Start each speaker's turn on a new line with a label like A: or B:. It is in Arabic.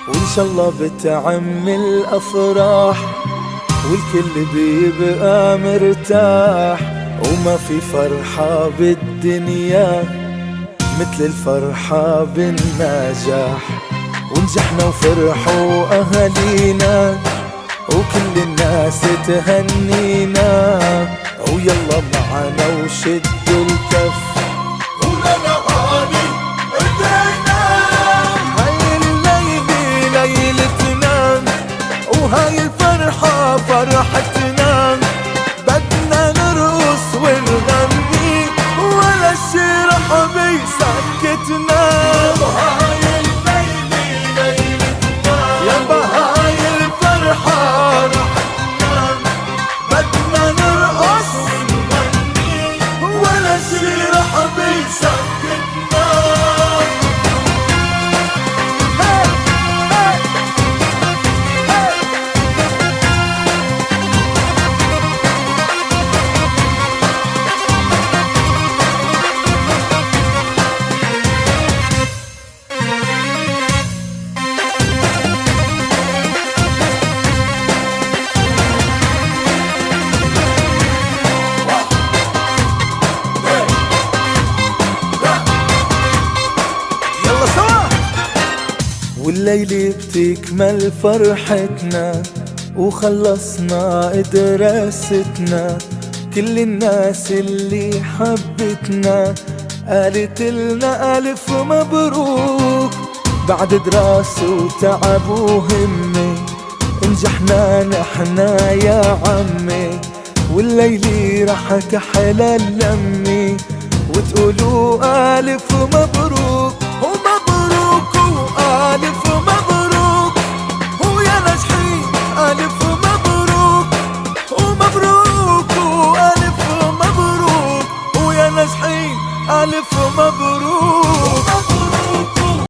A: وإن شاء الله بتعم الأفراح والكل بيبقى مرتاح، وما في فرحة بالدنيا مثل الفرحة بالنجاح. ونجحنا وفرحوا أهالينا وكل الناس تهنينا، ويلا معنا وشدوا الكف
B: ولنا غالي ايدينا.
A: هاي الليلة ليلتنا وهاي الفرحة فرحتنا، بدنا نرقص ونغني ولا شي رح بيسكتنا.
B: هاي الليلة ليلتنا،
A: يابا هاي الفرحة
B: فرحتنا،
A: بدنا نرقص
B: ونغني
A: ولا شي رح
B: بيسكتنا.
A: يلا سوا. والليلة بتكمل فرحتنا وخلصنا دراستنا، كل الناس اللي حبتنا قالت لنا ألف مبروك. بعد دراسة وتعب وهمة نجحنا نحنا يا عمي، والليلة رح كحلى اللمة وتقولوا ألف مبروك ومبروك وألف مبروك، ويا ناجحين ألف مبروك ومبروك وألف مبروك، ويا ناجحين ألف